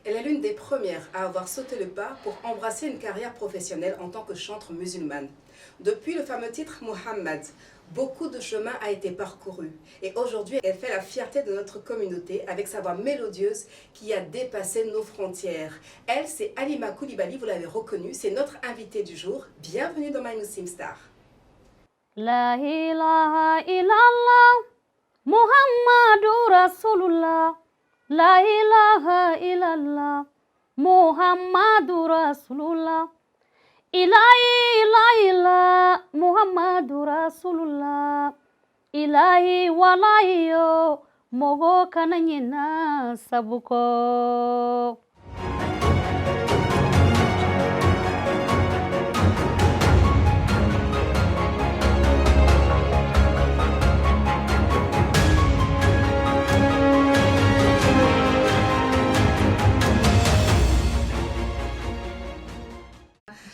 Elle est l'une des premières à avoir sauté le pas pour embrasser une carrière professionnelle en tant que chantre musulmane. Depuis le fameux titre Muhammad, beaucoup de chemin a été parcouru et aujourd'hui elle fait la fierté de notre communauté avec sa voix mélodieuse qui a dépassé nos frontières. Elle, c'est Halima Coulibaly, vous l'avez reconnue, c'est notre invitée du jour. Bienvenue dans My Muslim Star. La ilaha illallah, Muhammadur Rasulullah. La ilaha illallah, Muhammadur Rasulullah. Ilahi la Muhammadur Rasulullah. Ilahi walayo, mogo kananyina sabuko.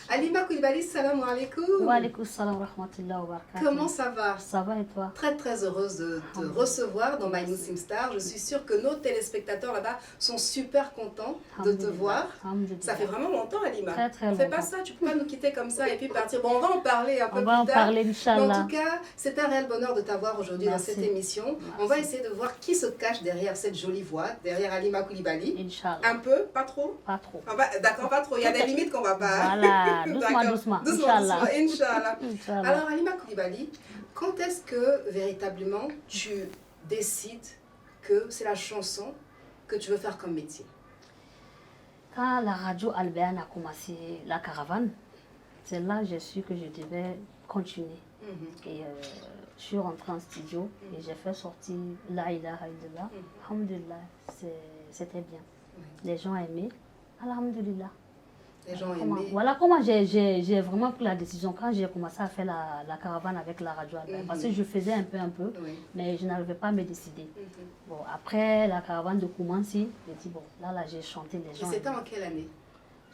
Halima Coulibaly, salam alaikum. Wa alaikum salam wa rahmatullahi wa barakatuh. Comment ça va? Ça va et toi? Très très heureuse de te recevoir dans My Muslim Star. Je suis sûre que nos téléspectateurs là-bas sont super contents de te voir. Ça fait vraiment longtemps, Halima. Très très on longtemps. Fait pas ça, tu peux pas nous quitter comme ça et puis partir. Bon, on va en parler un peu plus tard. On va en parler, Inch'Allah. Mais en tout cas, c'est un réel bonheur de t'avoir aujourd'hui dans cette émission. Merci. On va essayer de voir qui se cache derrière cette jolie voix, derrière Halima Coulibaly. Inch'Allah. Un peu, pas trop? Pas trop. D'accord, pas trop. Il y a des limites qu'on va pas. Voilà, doucement. Doucement, Inch'Allah. Inch'Allah. Alors, Halima Coulibaly, quand est-ce que véritablement tu décides que c'est la chanson que tu veux faire comme métier? Quand la radio Al-Bayan a commencé la caravane, c'est là que j'ai su que je devais continuer. Et je suis rentrée en studio et j'ai fait sortir La ilaha illallah. Alhamdulillah, c'était bien. Les gens aimaient. Alhamdulillah. Les gens aimaient. Voilà comment j'ai vraiment pris la décision quand j'ai commencé à faire la caravane avec la radio Al-Bayan. Parce que je faisais un peu, mais je n'arrivais pas à me décider. Bon, après la caravane de Koumansi, j'ai dit, bon, là j'ai chanté les gens. C'était en quelle année?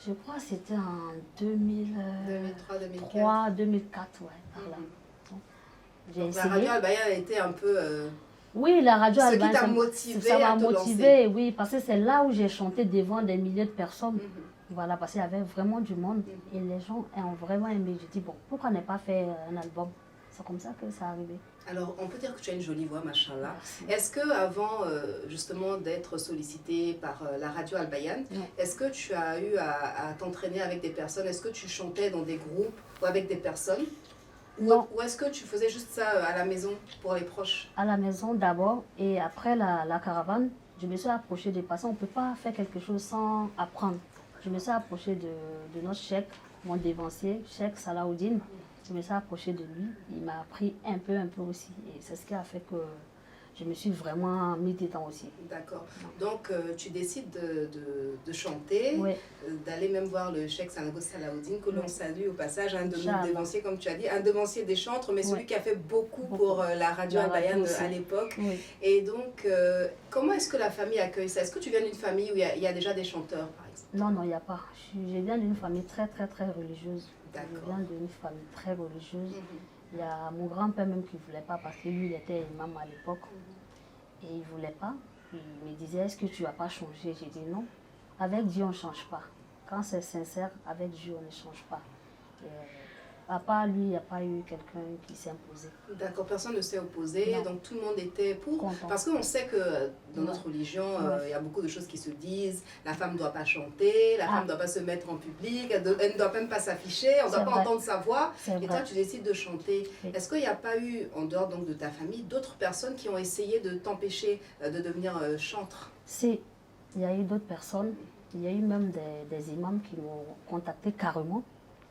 Je crois que c'était en 2003, 2004, ouais, par là. J'ai essayé. La radio Al-Bayan a été un peu... Oui, la radio Al-Bayan, ça m'a motivé ça à m'a te motivé, oui, parce que c'est là où j'ai chanté devant des milliers de personnes. Voilà, parce qu'il y avait vraiment du monde et les gens ont vraiment aimé. Je dis, bon, pourquoi ne pas faire un album? C'est comme ça que ça arrivé. Alors, on peut dire que tu as une jolie voix, machallah. Est-ce que avant justement d'être sollicitée par la radio Al-Bayan, est-ce que tu as eu à t'entraîner avec des personnes? Est-ce que tu chantais dans des groupes ou avec des personnes? Non. Ou est-ce que tu faisais juste ça à la maison pour les proches? À la maison d'abord et après la caravane, je me suis approchée des personnes. On ne peut pas faire quelque chose sans apprendre. Je me suis approchée de notre cheikh, mon dévancier, Cheikh Salahuddin. Je me suis approchée de lui. Il m'a appris un peu aussi. Et c'est ce qui a fait que je me suis vraiment mis dedans aussi. D'accord. Donc, tu décides de chanter, d'aller même voir le Cheikh Salahuddin, que l'on salue au passage, un de nos dévanciers, comme tu as dit, un devancier des chantres, mais celui qui a fait beaucoup pour la radio Al-Bayan à l'époque. Et donc, comment est-ce que la famille accueille ça? Est-ce que tu viens d'une famille où il y a déjà des chanteurs, par exemple? Non, il n'y a pas. Je viens d'une famille très religieuse. Je viens d'une famille très religieuse. Il y a mon grand-père même qui ne voulait pas parce que lui, il était imam à l'époque. Et il ne voulait pas. Il me disait, est-ce que tu ne vas pas changer? J'ai dit non. Avec Dieu, on ne change pas. Quand c'est sincère, avec Dieu, on ne change pas. À part lui, il n'y a pas eu quelqu'un qui s'est imposé. D'accord, personne ne s'est opposé, donc tout le monde était pour. Content. Parce qu'on sait que dans notre religion, il y a beaucoup de choses qui se disent. La femme ne doit pas chanter, la femme ne doit pas se mettre en public, elle ne doit même pas s'afficher, on ne doit pas entendre sa voix. Et toi, tu décides de chanter. Est-ce qu'il n'y a pas eu, en dehors donc, de ta famille, d'autres personnes qui ont essayé de t'empêcher de devenir chantre? Si, il y a eu d'autres personnes. Il y a eu même des imams qui m'ont contacté carrément.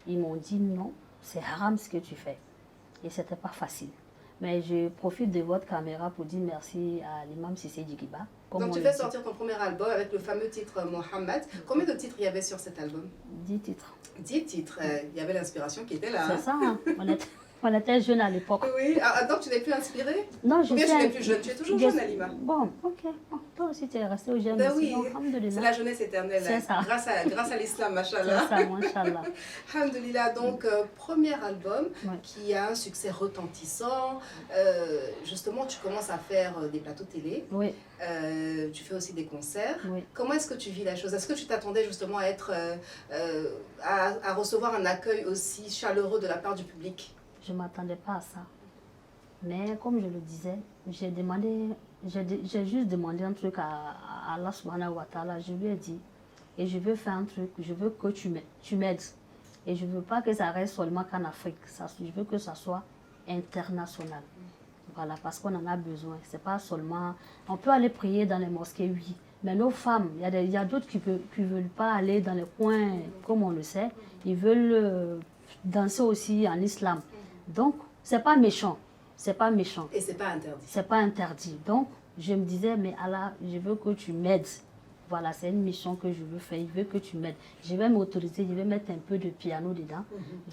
Ils m'ont dit non. C'est haram ce que tu fais. Et ce n'était pas facile. Mais je profite de votre caméra pour dire merci à l'imam Sissé Djigiba. Donc tu fais sortir ton premier album avec le fameux titre Mohammed. Combien de titres il y avait sur cet album? 10 titres. 10 titres. Il y avait l'inspiration qui était là. C'est ça, honnêtement. On était jeunes à l'époque. Oui, donc tu n'es plus inspirée? Non, je Ou bien tu suis... n'es plus jeune? Tu es toujours jeune, Halima? Bon, ok. Bon, toi aussi, tu es resté au jeune. Ben oui, alhamdoulilah. c'est la jeunesse éternelle. C'est ça. Grâce à l'islam, machallah. C'est ça, machallah. Alhamdoulilah, donc premier album Ouais. qui a un succès retentissant. Justement, tu commences à faire des plateaux télé. Oui, Tu fais aussi des concerts. oui. Comment est-ce que tu vis la chose? Est-ce que tu t'attendais justement à être, à recevoir un accueil aussi chaleureux de la part du public? Je ne m'attendais pas à ça. Mais comme je le disais, j'ai juste demandé un truc à Allah subhanahu wa ta'ala. Je lui ai dit, et je veux faire un truc, je veux que tu m'aides. Et je ne veux pas que ça reste seulement qu'en Afrique. Je veux que ça soit international. Voilà, parce qu'on en a besoin. C'est pas seulement... On peut aller prier dans les mosquées, oui. Mais nos femmes, il y a d'autres qui ne veulent pas aller dans les coins, comme on le sait. Ils veulent danser aussi en islam. Donc, c'est pas méchant. C'est pas méchant. Et c'est pas interdit. C'est pas interdit. Donc, je me disais, mais Allah, je veux que tu m'aides. Voilà, c'est une mission que je veux faire. Il veut que tu m'aides. Je vais m'autoriser, je vais mettre un peu de piano dedans.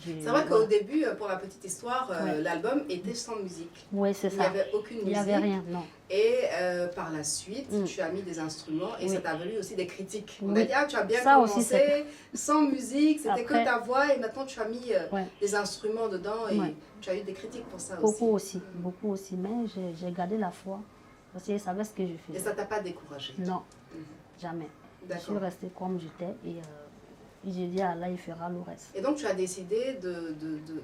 C'est vrai qu'au début, pour la petite histoire, l'album était sans musique. Oui, c'est ça. Il n'y avait aucune musique. Il n'y avait rien, non. Et par la suite, tu as mis des instruments et ça t'a valu aussi des critiques. On a dit, tu as bien ça commencé aussi, sans musique, c'était que Après, ta voix et maintenant tu as mis des instruments dedans et tu as eu des critiques pour ça aussi. Beaucoup aussi. Mais j'ai gardé la foi parce que je savais ce que je faisais. Et ça ne t'a pas découragé? Non, jamais. Je suis restée comme j'étais et j'ai dit à Allah, il fera le reste. Et donc tu as décidé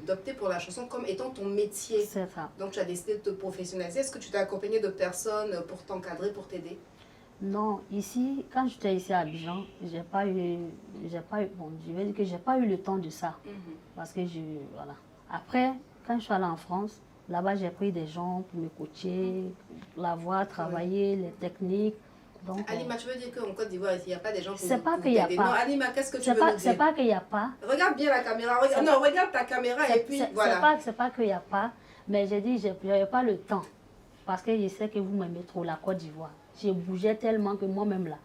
d'opter pour la chanson comme étant ton métier. C'est ça. Donc tu as décidé de te professionnaliser. Est-ce que tu t'es accompagné de personnes pour t'encadrer, pour t'aider? Non, ici, quand j'étais ici à Abidjan, j'ai pas eu, bon, je vais dire que j'ai pas eu le temps de ça. Parce que voilà. Après, quand je suis allée en France, là-bas, j'ai pris des gens pour me coacher, la voix, travailler, les techniques. Donc, Halima, tu veux dire qu'en Côte d'Ivoire, il n'y a pas des gens pour c'est pas qu'il n'y a t'aider? pas. Non, Halima, qu'est-ce que tu veux nous dire? C'est pas qu'il n'y a pas. Regarde bien la caméra. Regarde ta caméra et puis voilà. C'est pas qu'il n'y a pas. Mais j'ai dit, je n'avais pas le temps. Parce que je sais que vous m'aimez trop, la Côte d'Ivoire. Je bougeais tellement que moi-même là,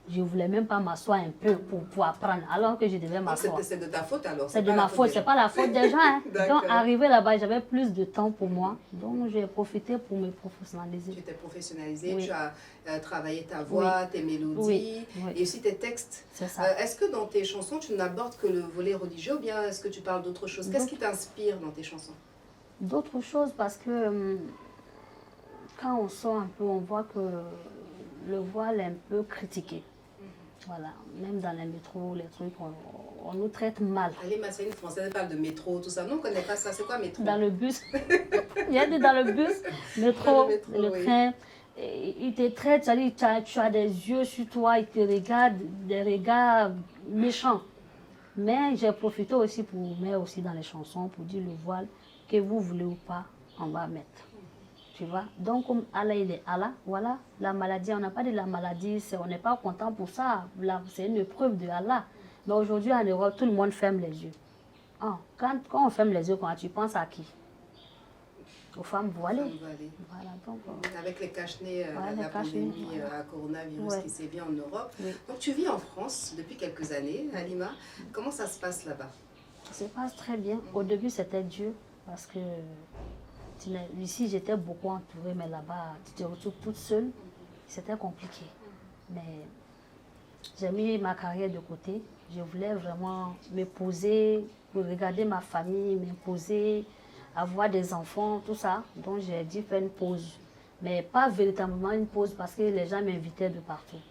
je ne voulais même pas m'asseoir un peu pour apprendre, alors que je devais m'asseoir. C'est de ta faute alors? C'est de ma faute, c'est pas la faute des gens. Hein. Donc, arrivé là-bas, j'avais plus de temps pour moi. Donc, j'ai profité pour me professionnaliser. Tu t'es professionnalisée, tu as travaillé ta voix, tes mélodies et aussi tes textes. C'est ça. Est-ce que dans tes chansons, tu n'abordes que le volet religieux ou bien est-ce que tu parles d'autres choses? Qu'est-ce qui t'inspire dans tes chansons? D'autres choses parce que quand on sort un peu, on voit que le voile est un peu critiqué. Voilà, même dans les métros, les trucs, on nous traite mal. Halima, c'est une Française, elle parle de métro, tout ça. Non, on ne connaît pas ça. C'est quoi métro? Dans le bus. Il y a des dans le bus, métro, le train. Il te traite, tu as des yeux sur toi, ils te regardent, des regards méchants. Mais j'ai profité aussi pour mettre aussi dans les chansons, pour dire le voile, que vous voulez ou pas, on va mettre. Tu vois? Donc, comme Allah, il est Allah, voilà, la maladie, on n'a pas de la maladie, on n'est pas content pour ça. C'est une preuve de Allah. Mais aujourd'hui, en Europe, tout le monde ferme les yeux. Ah, quand on ferme les yeux, quand tu penses à qui? Aux femmes voilées. Voilà, donc, avec les cache-nez, la pandémie à coronavirus qui sévit en Europe. Donc, tu vis en France depuis quelques années, Halima. Comment ça se passe là-bas? Ça se passe très bien. Au début, c'était dur parce que ici, j'étais beaucoup entourée, mais là-bas, tu te retrouves toute seule. C'était compliqué. Mais j'ai mis ma carrière de côté. Je voulais vraiment me poser, regarder ma famille, me poser, avoir des enfants, tout ça. Donc, j'ai dit faire une pause. Mais pas véritablement une pause parce que les gens m'invitaient de partout.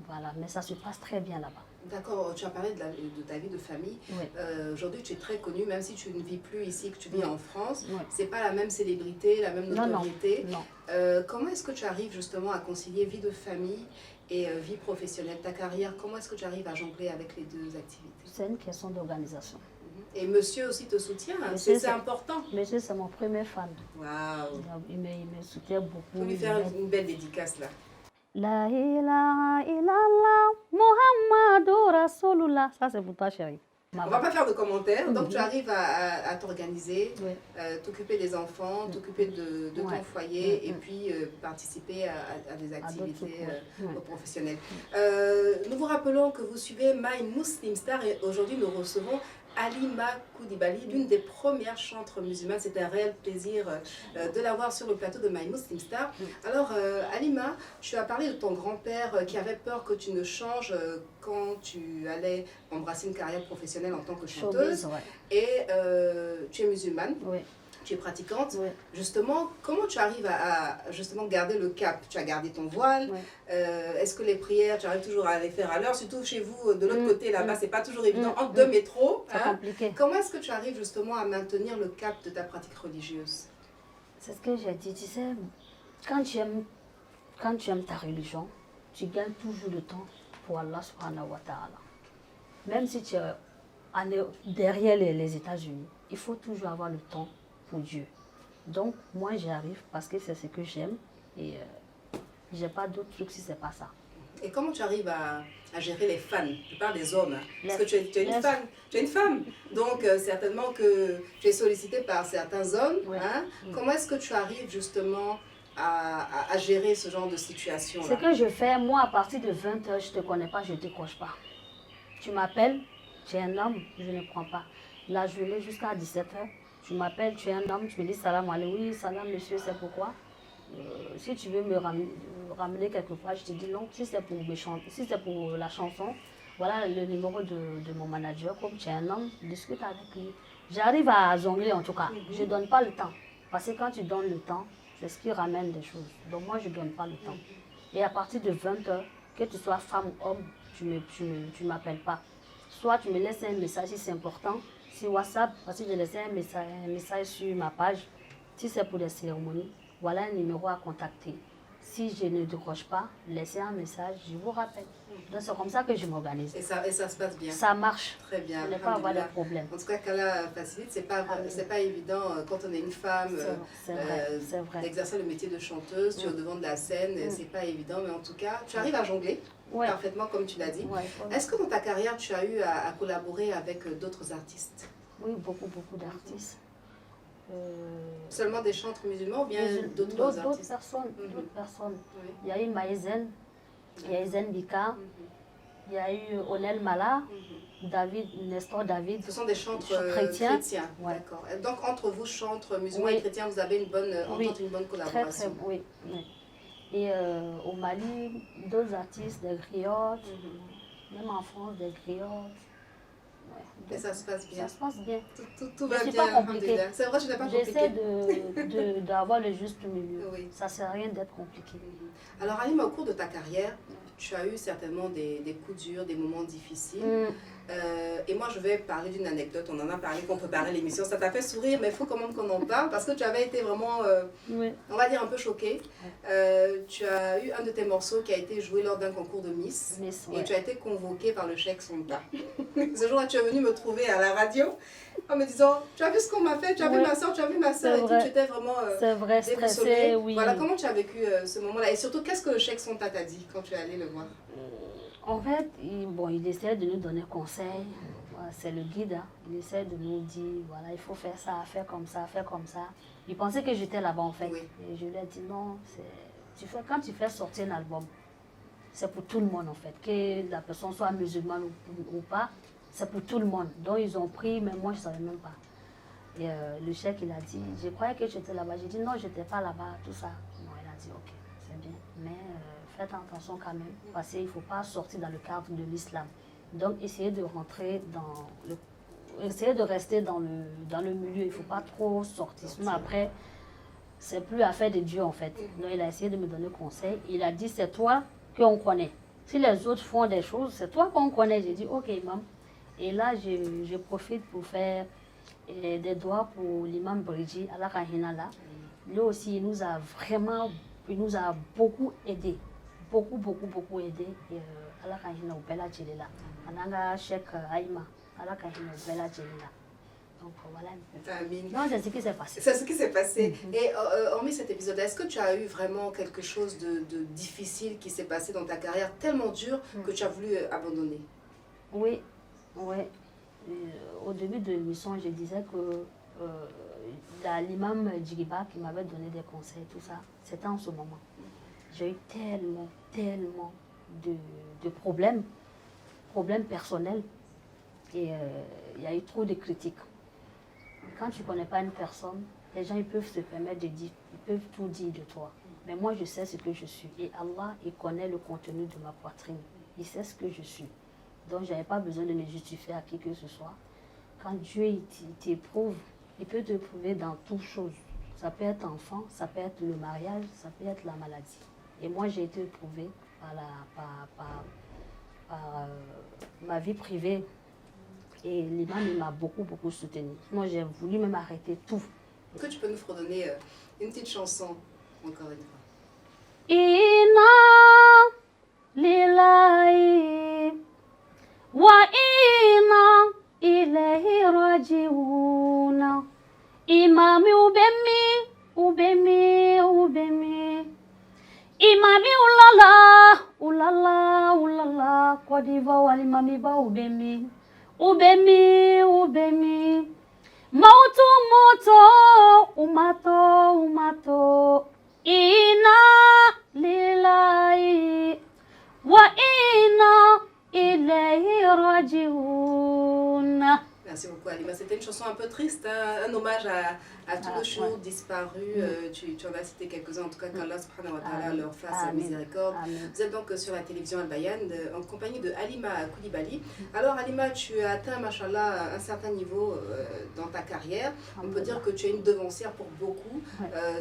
Voilà, mais ça se passe très bien là-bas. D'accord, tu as parlé de ta vie de famille. Aujourd'hui, tu es très connue, même si tu ne vis plus ici, que tu vis en France. C'est pas la même célébrité, la même notoriété. Non. Comment est-ce que tu arrives justement à concilier vie de famille et vie professionnelle, ta carrière? Comment est-ce que tu arrives à jongler avec les deux activités? C'est une question d'organisation. Et monsieur aussi te soutient, c'est important. Monsieur, c'est mon premier fan. Waouh! Il me soutient beaucoup. Il faut lui faire une belle dédicace là. La ilaha illallah, Muhammadur Rasulullah. Ça, c'est pour toi, chérie. On ne va pas faire de commentaires. Donc, tu arrives à t'organiser, t'occuper des enfants, t'occuper de ton foyer et puis participer à des activités professionnelles. Nous vous rappelons que vous suivez My Muslim Star et aujourd'hui, nous recevons Halima Koulibaly, l'une des premières chantres musulmanes. C'est un réel plaisir de la voir sur le plateau de My Muslim Star. Alors, Halima, tu as parlé de ton grand-père qui avait peur que tu ne changes quand tu allais embrasser une carrière professionnelle en tant que chanteuse. Et tu es musulmane. Oui. Tu es pratiquante. Oui. Justement, comment tu arrives à justement garder le cap? Tu as gardé ton voile. Oui. Est-ce que les prières, tu arrives toujours à les faire à l'heure? Surtout chez vous, de l'autre côté, là-bas, c'est pas toujours évident. Entre deux métros. C'est compliqué. Comment est-ce que tu arrives justement à maintenir le cap de ta pratique religieuse? C'est ce que j'ai dit. Tu sais, quand tu aimes ta religion, tu gagnes toujours le temps pour Allah subhanahu wa ta'ala. Même si tu es derrière les États-Unis, il faut toujours avoir le temps pour Dieu. Donc, moi, j'y arrive parce que c'est ce que j'aime et j'ai pas d'autre truc si c'est pas ça. Et comment tu arrives à gérer les fans? Je parle des hommes, parce que tu es une femme. Tu es une femme. Donc, certainement que tu es sollicitée par certains hommes. Comment est-ce que tu arrives justement à gérer ce genre de situation-là? Ce que je fais, moi, à partir de 20h, je ne te connais pas, je ne décroche pas. Tu m'appelles, tu es un homme, je ne prends pas. La journée jusqu'à 17h, tu m'appelles, tu es un homme, tu me dis salam alaikum, oui, salam monsieur, c'est pourquoi. Si tu veux me ramener quelque part, je te dis non. Si c'est pour la chanson, voilà le numéro de mon manager. Comme tu es un homme, discute avec lui. J'arrive à jongler en tout cas. Je ne donne pas le temps. Parce que quand tu donnes le temps, c'est ce qui ramène des choses. Donc moi, je ne donne pas le temps. Et à partir de 20h, que tu sois femme ou homme, tu ne m'appelles pas. Soit tu me laisses un message si c'est important. Si WhatsApp, parce que j'ai laissé un message sur ma page. Si c'est pour des cérémonies, voilà un numéro à contacter. Si je ne décroche pas, laissez un message, je vous rappelle. Donc c'est comme ça que je m'organise. Et ça se passe bien? Ça marche. Très bien. Je n'ai pas avoir de problème. En tout cas, qu'Allah facilite, c'est pas évident quand on est une femme d'exercer le métier de chanteuse, tu es au devant de la scène, c'est pas évident, mais en tout cas, tu arrives à jongler parfaitement comme tu l'as dit. Est-ce que dans ta carrière, tu as eu à collaborer avec d'autres artistes? Oui, beaucoup d'artistes. Seulement des chantres musulmans ou bien d'autres artistes? D'autres personnes. Oui. Il y a eu Maïzen, il y a eu Zen Bika, il y a eu Onel Mala, Nestor David. Ce sont des chantres chrétiens. D'accord. Donc entre vous, chantres musulmans et chrétiens, vous avez une bonne entente, une bonne collaboration. Oui. Et au Mali, d'autres artistes, des griottes, même en France, des griottes. Et ça se passe bien. Ça se passe bien. Tout va bien. C'est pas compliqué. C'est vrai, je n'ai pas compliqué. J'essaie d'avoir le juste milieu. Oui. Ça ne sert à rien d'être compliqué. Alors, Halima, au cours de ta carrière, tu as eu certainement des coups durs, des moments difficiles. Et moi, je vais parler d'une anecdote. On en a parlé pour préparer l'émission. Ça t'a fait sourire, mais il faut quand même qu'on en parle parce que tu avais été vraiment, on va dire, un peu choquée. Tu as eu un de tes morceaux qui a été joué lors d'un concours de Miss. Et tu as été convoquée par le Cheikh Sonta. Ce jour-là, tu es venue me trouver à la radio en me disant, tu as vu ce qu'on m'a fait, tu as vu ma soeur, tu as vu ma soeur, et tout. Tu étais vraiment stressée, oui. Voilà, comment tu as vécu ce moment-là? Et surtout, qu'est-ce que le Cheikh Sonta t'a dit quand tu es allée le voir? En fait, il essaie de nous donner conseil. Voilà, c'est le guide. Hein. Il essaie de nous dire, voilà, il faut faire ça, faire comme ça, faire comme ça. Il pensait que j'étais là-bas, en fait. Oui. Et je lui ai dit, non, quand tu fais sortir un album, c'est pour tout le monde, en fait. Que la personne soit musulmane ou pas, c'est pour tout le monde. Donc, ils ont pris, mais moi, je ne savais même pas. Et le chef, il a dit, je croyais que j'étais là-bas. J'ai dit, non, je n'étais pas là-bas, tout ça. Non, il a dit, ok, c'est bien. Mais faites attention quand même, parce qu'il ne faut pas sortir dans le cadre de l'islam. Donc, essayez de rester dans le milieu. Il ne faut pas trop sortir. Sinon, après, c'est plus affaire de Dieu, en fait. Donc, il a essayé de me donner conseil. Il a dit, c'est toi qu'on connaît. Si les autres font des choses, c'est toi qu'on connaît. J'ai dit, ok, imam. Et là, je profite pour faire des doigts pour l'imam Bridji, Allah Kahina là. Lui aussi, il nous a beaucoup aidé. Beaucoup aidé. Et Allah Kahina au Bella Djelila. Ananga Cheikh Aïma, Allah Kahina au Bella Djelila. Donc voilà un peu. Non, c'est ce qui s'est passé. C'est ce qui s'est passé. Et hormis cet épisode, est-ce que tu as eu vraiment quelque chose de difficile qui s'est passé dans ta carrière, tellement dur que tu as voulu abandonner? Oui. Au début de l'émission, je disais que l'imam Djigiba qui m'avait donné des conseils, tout ça, c'était en ce moment. J'ai eu tellement de problèmes personnels. Et il y a eu trop de critiques. Quand tu ne connais pas une personne, les gens ils peuvent se permettre de dire, ils peuvent tout dire de toi. Mais moi, je sais ce que je suis. Et Allah, il connaît le contenu de ma poitrine. Il sait ce que je suis. Donc, je n'avais pas besoin de me justifier à qui que ce soit. Quand Dieu il t'éprouve, il peut te prouver dans toutes choses. Ça peut être enfant, ça peut être le mariage, ça peut être la maladie. Et moi, j'ai été éprouvée par ma vie privée. Et l'imam, il m'a beaucoup soutenu. Moi, j'ai voulu même arrêter tout. Est-ce que tu peux nous fredonner une petite chanson, encore une fois? Inna lillahi wa inna ilayhi raji'un. Imami ubemi. Imami ulala. Côte d'Ivoire, walimami ba ubemi. Ubemi. Moto, umato. Inna lillahi wa inna ilayhi raji'un. Merci beaucoup, Halima. C'était une chanson un peu triste, hein, un hommage à tous nos chouurs disparus. Tu en as cité quelques-uns, en tout cas, qu'Allah subhanahu wa ta'ala leur fasse miséricorde. Vous êtes donc sur la télévision Al-Bayan en compagnie de Halima Koulibaly. Alors, Halima, tu as atteint, machallah, un certain niveau dans ta carrière. On peut dire que tu es une devancière pour beaucoup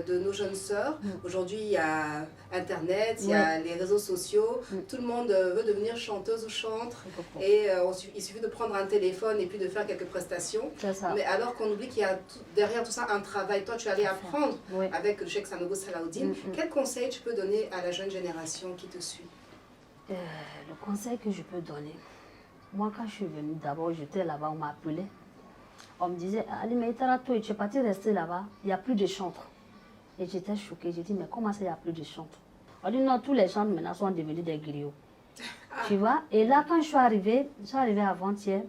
de nos jeunes sœurs. Aujourd'hui, il y a Internet, il y a les réseaux sociaux. Tout le monde veut devenir chanteuse ou chantre. Et il suffit de prendre un téléphone et puis de faire quelques prestations. Mais alors qu'on oublie qu'il y a derrière tout ça un travail. Toi, tu es allé apprendre avec le Cheikh Sanogo Salahuddin. Quel conseil tu peux donner à la jeune génération qui te suit? Le conseil que je peux donner, moi quand je suis venue, d'abord j'étais là-bas, on m'a appelé. On me disait, Halima Itarato, tu es parti rester là-bas, il n'y a plus de chantres. Et j'étais choquée, j'ai dit, mais comment ça, il n'y a plus de chantres? On dit, non, tous les chantres maintenant sont devenus des griots. Tu vois? Et là, quand je suis arrivée avant-hier,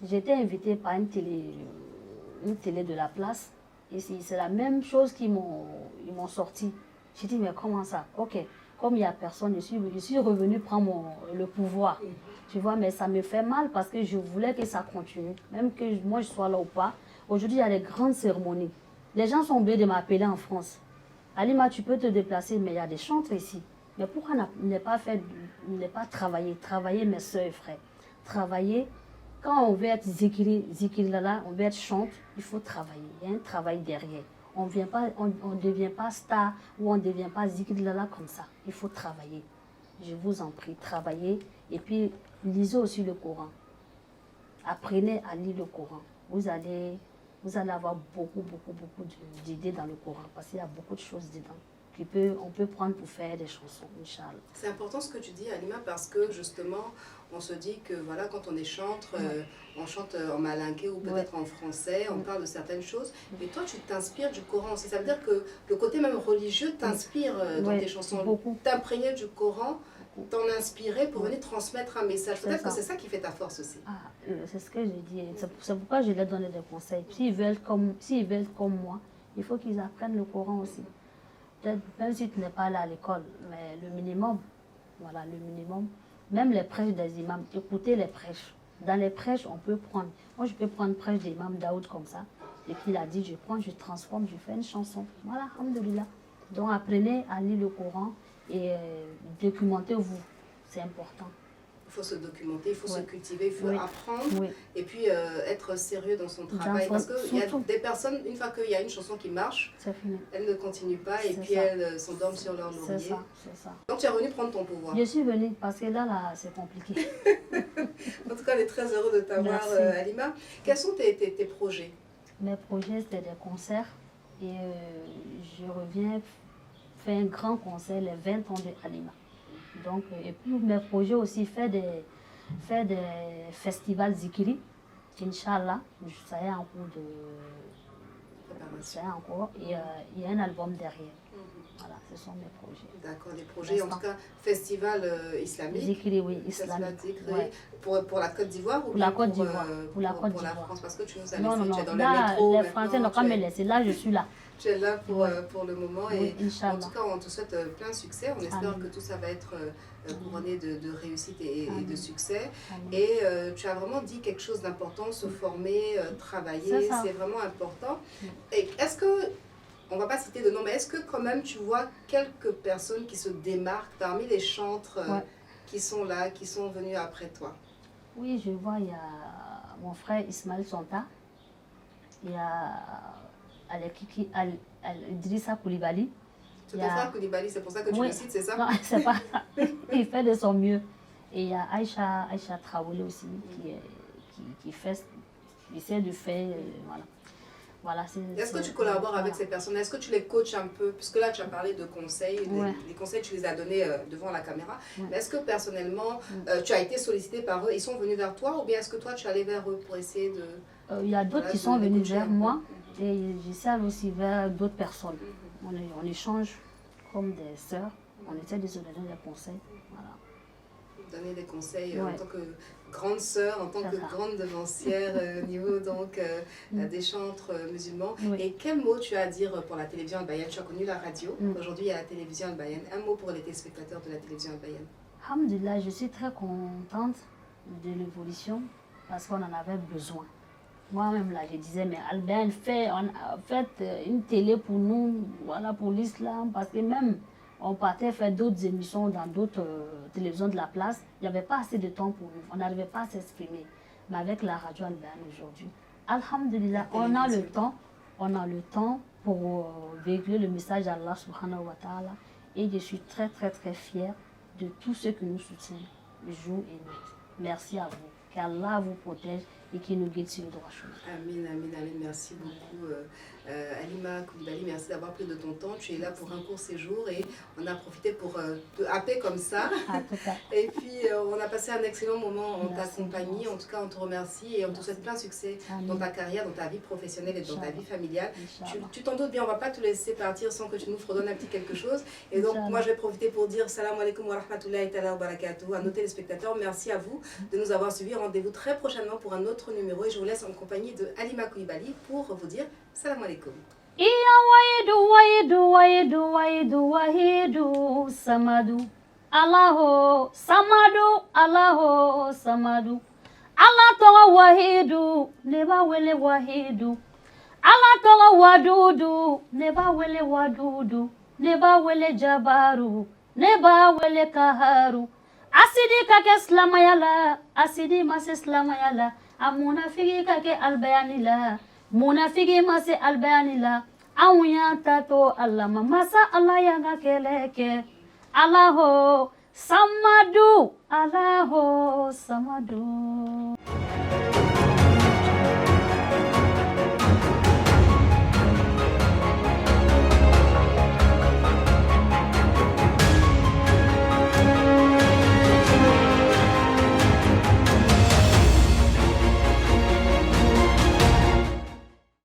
j'étais invitée par une télé de la place. Et c'est la même chose qu'ils m'ont sorti. J'ai dit, mais comment ça? Ok, comme il n'y a personne, je suis revenue prendre le pouvoir. Tu vois, mais ça me fait mal parce que je voulais que ça continue. Même que moi je sois là ou pas. Aujourd'hui, il y a des grandes cérémonies. Les gens sont obligés de m'appeler en France. Halima, tu peux te déplacer, mais il y a des chantres ici. Mais pourquoi ne pas travailler mes soeurs et frères? Travailler. Quand on veut être zikri lala, on veut être chante, il faut travailler. Il y a un travail derrière. On ne devient pas star ou on ne devient pas zikri lala comme ça. Il faut travailler. Je vous en prie, travaillez. Et puis, lisez aussi le Coran. Apprenez à lire le Coran. Vous allez avoir beaucoup d'idées dans le Coran. Parce qu'il y a beaucoup de choses dedans. On peut prendre pour faire des chansons, Inch'Allah. C'est important ce que tu dis, Halima, parce que justement, on se dit que voilà, quand on est chantre, on chante en malinké ou peut-être en français, on parle de certaines choses. Mais toi, tu t'inspires du Coran aussi. Ça veut dire que le côté même religieux t'inspire dans tes chansons. T'imprégner du Coran, t'en inspirer pour venir transmettre un message. Peut-être que c'est ça qui fait ta force aussi. C'est ce que je dis. C'est pourquoi je leur donne des conseils. S'ils veulent comme moi, il faut qu'ils apprennent le Coran aussi. Même si tu n'es pas allé à l'école, mais le minimum, voilà, le minimum. Même les prêches des imams, écoutez les prêches. Dans les prêches, on peut prendre. Moi, je peux prendre prêche des imams Daoud comme ça. Et puis, il a dit, je prends, je transforme, je fais une chanson. Voilà, alhamdoulilah. Donc, apprenez à lire le Coran et documentez-vous. C'est important. Il faut se documenter, il faut se cultiver, il faut apprendre et puis être sérieux dans son travail. Parce qu'il y a des personnes, une fois qu'il y a une chanson qui marche, elles ne continuent pas et puis elles s'endorment sur leur laurier. C'est ça. Donc tu es venue prendre ton pouvoir. Je suis venue parce que là c'est compliqué. En tout cas, on est très heureux de t'avoir, Halima. Quels sont tes projets? Mes projets, c'est des concerts et je reviens faire un grand concert les 20 ans de Halima. Donc, et puis mes projets aussi, faire des festivals zikri, Inch'Allah, ça est en cours et il y a un album derrière. Voilà, ce sont mes projets. D'accord, des projets, en tout cas, festival islamique. Zikri, oui, islamique. Ouais. Pour la Côte d'Ivoire ou pour la Côte d'Ivoire. Pour la France, parce que tu nous as non, dit, non, tu es dans là, le métro. Les Français n'ont qu'à me laisser, là je suis là. Tu es là pour le moment oui, et en tout cas, on te souhaite plein de succès. On espère que tout ça va être couronné de réussite et de succès. Et tu as vraiment dit quelque chose d'important, se former, travailler, c'est vraiment important. Et est-ce que, on ne va pas citer de nom, mais est-ce que quand même tu vois quelques personnes qui se démarquent parmi les chantres qui sont là, qui sont venus après toi? Oui, je vois, il y a mon frère Ismaël Sonta, il y a Idrissa Koulibaly. C'est ton frère Koulibaly, c'est pour ça que tu le cites, c'est ça? Non, c'est pas ça. Il fait de son mieux. Et il y a Aïcha Traoré aussi, qui essaie de faire, voilà. Est-ce que tu collabores avec ces personnes? Est-ce que tu les coaches un peu? Puisque là, tu as parlé de conseils. Les conseils, tu les as donnés devant la caméra. Mais est-ce que personnellement, tu as été sollicité par eux? Ils sont venus vers toi? Ou bien est-ce que toi, tu es allé vers eux pour essayer de... Il y a d'autres qui sont venus vers moi. Et j'essaie aussi vers d'autres personnes. On échange comme des sœurs. On essaie de se donner des conseils. Voilà. Donner des conseils en tant que grande sœur, en tant que grande devancière au niveau donc, des chantres musulmans. Et quel mot tu as à dire pour la télévision albayenne? Tu as connu la radio, aujourd'hui il y a la télévision albayenne. Un mot pour les téléspectateurs de la télévision albayenne? Alhamdulillah, je suis très contente de l'évolution parce qu'on en avait besoin. Moi-même là, je disais, mais Albayan fait une télé pour nous, voilà, pour l'islam, parce que même on partait faire d'autres émissions dans d'autres télévisions de la place, il n'y avait pas assez de temps pour nous, on n'arrivait pas à s'exprimer. Mais avec la radio Albayan aujourd'hui, alhamdulillah, on a le temps pour véhiculer le message d'Allah subhanahu wa ta'ala, et je suis très très très fière de tous ceux qui nous soutiennent jour et nuit. Merci à vous, qu'Allah vous protège et qui nous guide sur le droit chemin. Amin, amin, amin. Merci beaucoup. Halima Koulibaly, merci d'avoir pris de ton temps. Tu es là pour un court séjour et on a profité pour te happer comme ça. Et puis, on a passé un excellent moment en ta compagnie. En tout cas, on te remercie et on te souhaite plein de succès dans ta carrière, dans ta vie professionnelle et dans ta vie familiale. Tu t'en doutes bien, on ne va pas te laisser partir sans que tu nous fredonnes un petit quelque chose. Et donc, moi, je vais profiter pour dire salam alaikum wa rahmatullahi wa barakatuh à nos téléspectateurs. Merci à vous de nous avoir suivis. Rendez-vous très prochainement pour un autre numéro et je vous laisse en compagnie de Halima Koulibaly pour vous dire salam alaikum. Wahidu samadu Allahu samadu Allah toga wahidu neba wele wahidu Allah toga wadudu neba wele wadudu neba wele jabaru neba wele kaharu asidi kake slamayala asidi mase slamayala amunafiki kake albayanila munafiki mase albayanila awunya tato alama masa Allah yanga keleke Allahu samadu